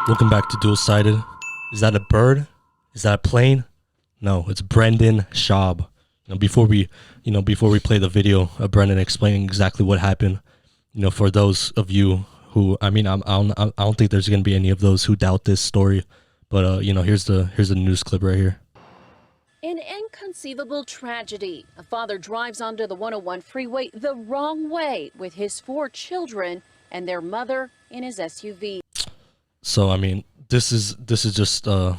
Welcome back to Dualsighted. Is that a bird? Is that a plane? No, it's Brendan Schaub. Before we play the video of Brendan explaining exactly what happened, for those of you who, I don't think there's gonna be any of those who doubt this story, but here's the news clip right here. An inconceivable tragedy. A father drives onto the 101 freeway the wrong way with his 4 children and their mother in his SUV. So this is just from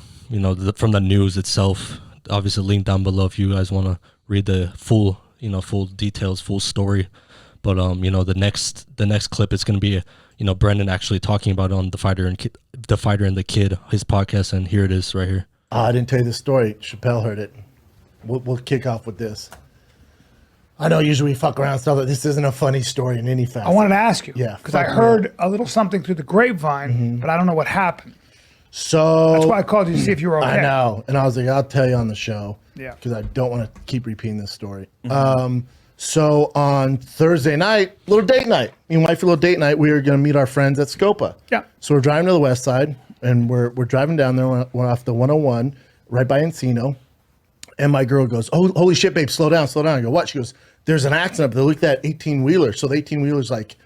the news itself. Obviously, link down below if you guys want to read the full details, full story. But the next clip is going to be Brendan actually talking about it on the Fighter and the Kid, his podcast, and here it is right here. I didn't tell you this story. Chappelle heard it. We'll kick off with this. I know usually we fuck around and stuff, but this isn't a funny story in any fashion. I wanted to ask you. Yeah. Because I heard a little something through the grapevine, but I don't know what happened. So that's why I called you to see if you were okay. I know. And I was like, I'll tell you on the show. Yeah. Because I don't want to keep repeating this story. So on Thursday night, little date night. Me and wifey, little date night, we were going to meet our friends at Scopa. Yeah. So we're driving to the west side, and we're driving down there. We're off the 101, right by Encino. And my girl goes, "Oh, holy shit, babe, slow down, slow down." I go, "What?" She goes, "There's an accident up there. Look at that 18-wheeler." So the 18-wheeler's like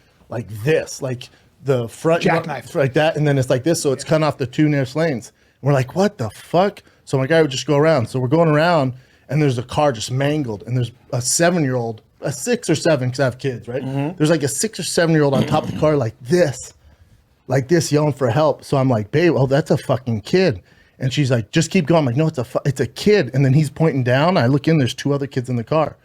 this, like the front, jackknife, like that, and then it's like this. So it's cutting off the 2 nearest lanes. And we're like, "What the fuck?" So my guy would just go around. So we're going around, and there's a car just mangled, and there's a 7-year-old, a 6 or 7, because I have kids, right? There's like a 6 or 7-year-old on top of the car, like this, yelling for help. So I'm like, "Babe, oh, that's a fucking kid." And she's like, "Just keep going." I'm like, "No, it's a kid." And then he's pointing down. I look in, there's 2 other kids in the car.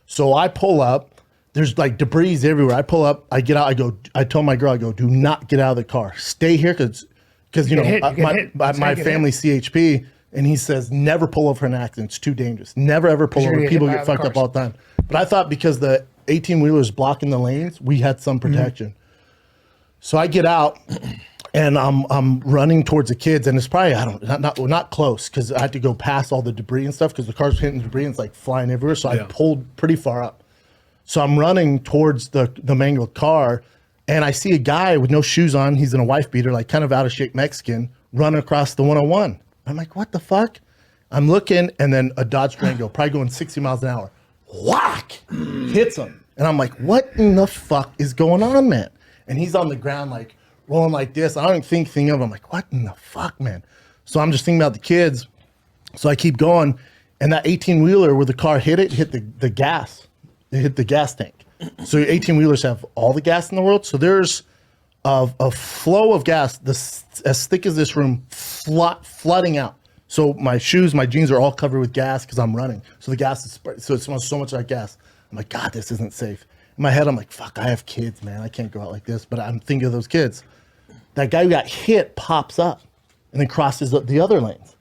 So I pull up, there's like debris everywhere. I pull up, I get out, I told my girl, I go, "Do not get out of the car. Stay here," because my family CHP, and he says, never pull over an accident. It's too dangerous. Never ever pull over. People get fucked up all the time. But I thought because the 18-wheeler is blocking the lanes, we had some protection. So I get out, and I'm running towards the kids, and it's probably not close, because I had to go past all the debris and stuff, because the car's hitting debris and it's like flying everywhere. So I pulled pretty far up. So I'm running towards the mangled car, and I see a guy with no shoes on. He's in a wife beater, like kind of out of shape Mexican, running across the 101. I'm like, what the fuck? I'm looking, and then a Dodge Durango, probably going 60 miles an hour, whack, hits him. And I'm like, what in the fuck is going on, man? And he's on the ground, like, rolling like this. I don't even think of him. I'm like, what in the fuck, man? So I'm just thinking about the kids. So I keep going, and that 18-wheeler where the car hit the gas. It hit the gas tank. So 18-wheelers have all the gas in the world. So there's a flow of gas as thick as this room flooding out. So my shoes, my jeans are all covered with gas because I'm running. So the gas is spread. So it smells so much like gas. I'm like, God, this isn't safe. In my head, I'm like, fuck, I have kids, man. I can't go out like this. But I'm thinking of those kids. That guy who got hit pops up and then crosses the other lanes.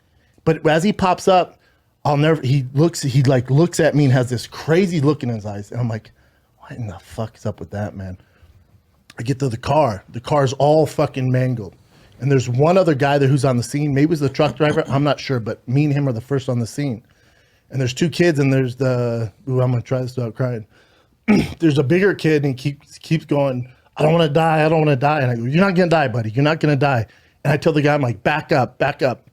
But as he pops up, he looks at me and has this crazy look in his eyes. And I'm like, what in the fuck is up with that, man? I get to the car. The car's all fucking mangled. And there's one other guy there who's on the scene. Maybe it was the truck driver. I'm not sure, but me and him are the first on the scene. And there's 2 kids, and there's I'm going to try this without crying. There's a bigger kid, and he keeps going, I don't want to die. I don't want to die. And I go, you're not going to die, buddy. You're not going to die. And I tell the guy, I'm like, back up, back up.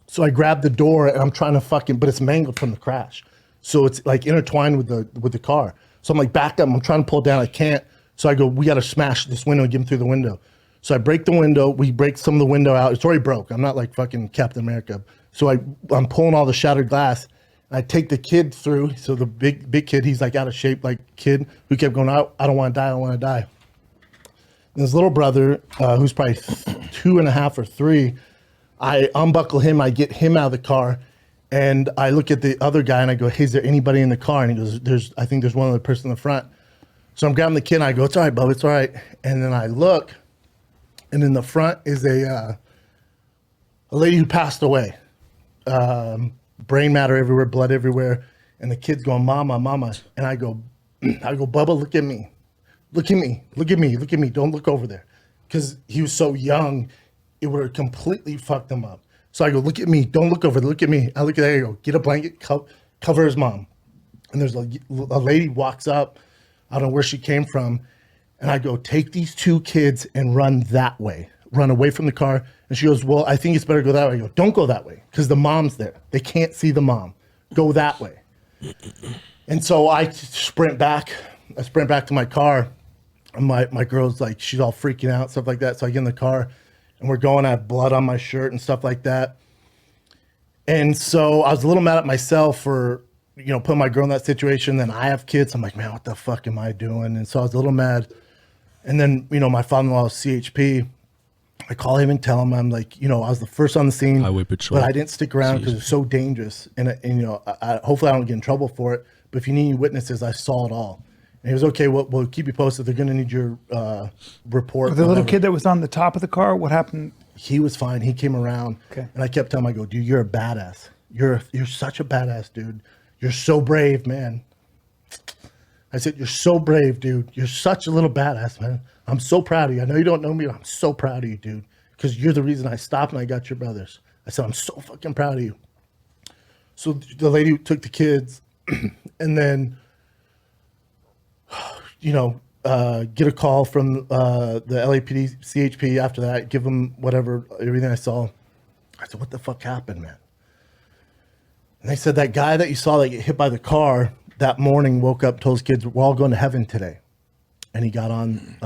So I grab the door, and I'm trying to but it's mangled from the crash. So it's like intertwined with the car. So I'm like, back up. I'm trying to pull it down. I can't. So I go, we got to smash this window and get him through the window. So I break the window. We break some of the window out. It's already broke. I'm not like fucking Captain America. So I'm pulling all the shattered glass. And I take the kid through. So the big kid, he's like out of shape, like kid who kept going, I don't want to die. I don't want to die. And his little brother, who's probably 2.5 or 3, I unbuckle him. I get him out of the car. And I look at the other guy and I go, hey, is there anybody in the car? And he goes, I think there's one other person in the front. So I'm grabbing the kid and I go, it's all right, bub, it's all right. And then I look, and in the front is a lady who passed away. Brain matter everywhere, blood everywhere. And the kid's going, mama, mama. And I go, Bubba, look at me. Look at me. Look at me. Look at me. Don't look over there. Because he was so young, it would have completely fucked him up. So I go, look at me. Don't look over there. Look at me. I look at there. I go, get a blanket, cover his mom. And there's a lady walks up. I don't know where she came from. And I go, take these 2 kids and run that way. run away from the car. And she goes, well, I think it's better to go that way. I go, don't go that way because the mom's there. They can't see the mom. Go that way. And so I sprint back. I sprint back to my car. And my girl's like, she's all freaking out, stuff like that. So I get in the car and we're going. I have blood on my shirt and stuff like that. And so I was a little mad at myself for, putting my girl in that situation. Then I have kids. I'm like, man, what the fuck am I doing? And so I was a little mad. And then, my father-in-law is CHP. I call him and tell him, I'm like, I was the first on the scene, but I didn't stick around because it's so dangerous. And hopefully I don't get in trouble for it. But if you need any witnesses, I saw it all. And he was, okay, we'll keep you posted. They're going to need your report. The little kid that was on the top of the car, what happened? He was fine. He came around. Okay. And I kept telling him, I go, dude, you're a badass. You're such a badass, dude. You're so brave, man. I said, you're so brave, dude. You're such a little badass, man. I'm so proud of you. I know you don't know me, but I'm so proud of you, dude. Because you're the reason I stopped and I got your brothers. I said, I'm so fucking proud of you. So the lady took the kids and then, get a call from the LAPD, CHP after that, give them everything I saw. I said, what the fuck happened, man? And they said that guy that you saw that get hit by the car that morning woke up, told his kids, we're all going to heaven today. And he got on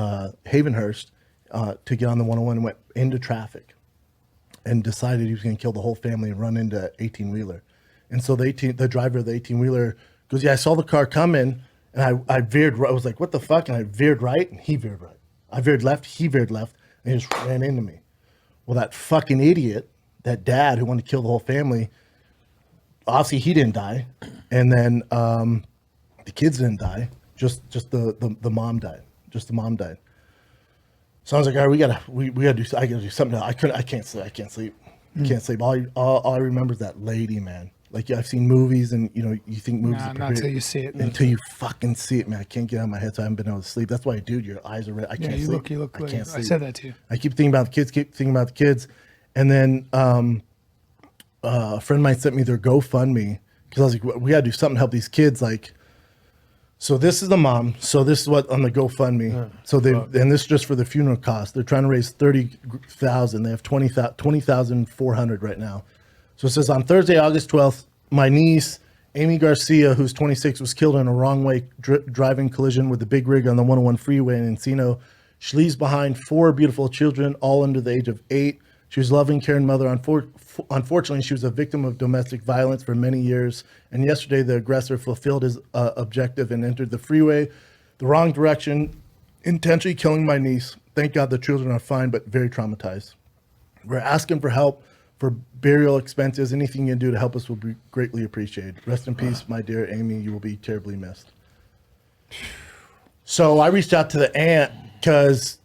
Havenhurst to get on the 101 and went into traffic and decided he was going to kill the whole family and run into 18-wheeler. And so the driver of the 18-wheeler goes, yeah, I saw the car come in and I veered right. I was like, what the fuck? And I veered right and he veered right. I veered left, he veered left, and he just ran into me. Well, that fucking idiot, that dad who wanted to kill the whole family, obviously he didn't die. And then the kids didn't die. Just the mom died. Just the mom died. So I was like, all right, we gotta do. I gotta do something. I can't sleep. Can't sleep. All I remember is that lady, man. Like I've seen movies, and you think movies. Nah, not until you see it. Until you fucking see it, man. I can't get out of my head, so I haven't been able to sleep. That's why, dude, your eyes are red. I can't sleep. You look. I can't sleep. I said that to you. I keep thinking about the kids. And then a friend of mine sent me their GoFundMe because I was like, we gotta do something to help these kids, like. So this is the mom. So this is what on the GoFundMe. So and this is just for the funeral cost. They're trying to raise 30,000. They have 20,400 right now. So it says on Thursday, August 12th, my niece Aimee Garcia, who's 26, was killed in a wrong way driving collision with the big rig on the 101 freeway in Encino. She leaves behind 4 beautiful children, all under the age of 8. She was a loving, caring mother. Unfortunately, she was a victim of domestic violence for many years. And yesterday, the aggressor fulfilled his objective and entered the freeway the wrong direction, intentionally killing my niece. Thank God the children are fine, but very traumatized. We're asking for help for burial expenses. Anything you can do to help us will be greatly appreciated. Rest in peace, my dear Aimee. You will be terribly missed. So I reached out to the aunt because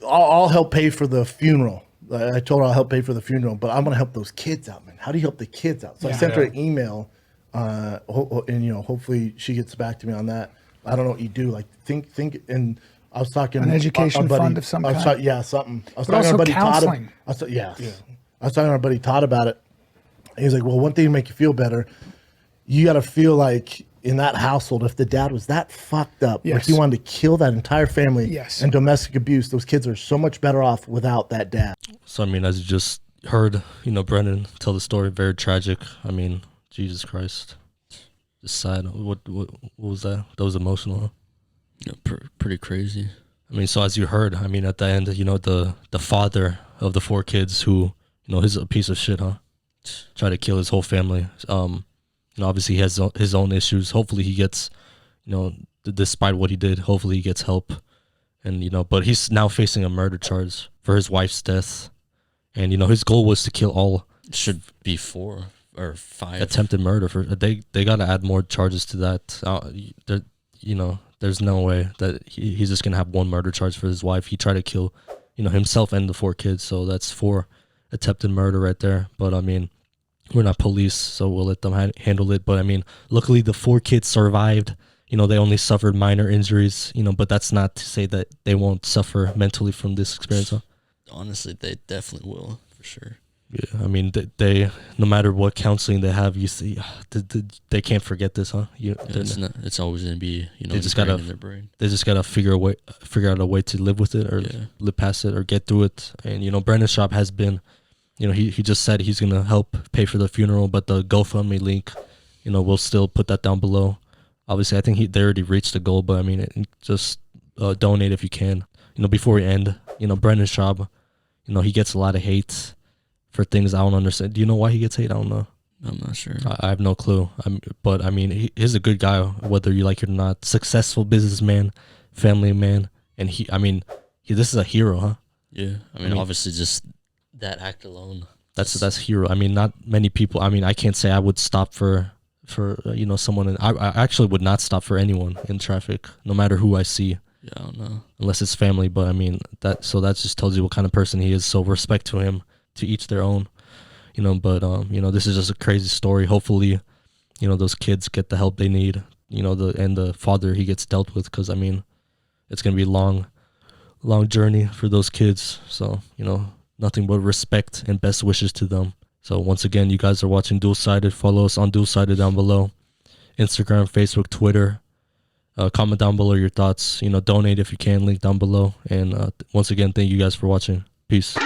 I'll help pay for the funeral. I told her I'll help pay for the funeral, but I'm going to help those kids out, man. How do you help the kids out? So I sent her an email, and hopefully she gets back to me on that. I don't know what you do. Like think, and I was talking an education fund of some kind. Something. I was but talking also to our buddy counseling. Todd. I was talking to our buddy Todd about it. He was like, "Well, one thing to make you feel better, you got to feel like." In that household, if the dad was that fucked up, like he wanted to kill that entire family and domestic abuse, those kids are so much better off without that dad. So, I mean, as you just heard, Brendan tell the story, very tragic. I mean, Jesus Christ. Just sad. What was that? That was emotional, huh? Yeah, pretty crazy. I mean, so as you heard, I mean, at the end, the father of the 4 kids who, he's a piece of shit, huh? Tried to kill his whole family. Obviously he has his own issues. Hopefully he gets, despite what he did, hopefully he gets help. And, but he's now facing a murder charge for his wife's death. And, his goal was to kill all. It should be 4 or 5. Attempted murder. They got to add more charges to that. There's no way that he's just going to have one murder charge for his wife. He tried to kill, himself and the 4 kids. So that's 4 attempted murder right there. But, I mean, we're not police, so we'll let them handle it. But I mean, luckily the 4 kids survived. They only suffered minor injuries. But that's not to say that they won't suffer mentally from this experience. Huh? Honestly, they definitely will, for sure. Yeah, I mean, they no matter what counseling they have, you see, they can't forget this, huh? It's always gonna be, you know, they just gotta in their brain. they just gotta figure out a way to live with it or live past it or get through it. And you know, Brandon Schaub has been, you know, he just said he's gonna help pay for the funeral, but the GoFundMe link, you know, we'll still put that down below. Obviously, I think they already reached the goal, but I mean, just donate if you can. You know, before we end, you know, Brandon Schaub, you know, he gets a lot of hate for things I don't understand. Do you know why he gets hate? I don't know. I'm not sure. I have no clue. But I mean, he's a good guy, whether you like it or not. Successful businessman, family man, and this is a hero, huh? Yeah, I mean, obviously, just that act alone. That's hero. I mean, not many people. I mean, I can't say I would stop for you know, someone. I actually would not stop for anyone in traffic, no matter who I see. Yeah, I don't know. Unless it's family, but I mean that just tells you what kind of person he is. So respect to him. To each their own, you know. But you know, this is just a crazy story. Hopefully, you know, those kids get the help they need. You know, the father he gets dealt with, because I mean, it's gonna be a long journey for those kids. So you know, nothing but respect and best wishes to them. So once again, you guys are watching Dualsighted. Follow us on Dualsighted down below, Instagram, Facebook, Twitter. Comment down below your thoughts. You know, donate if you can. Link down below. And once again, thank you guys for watching. Peace.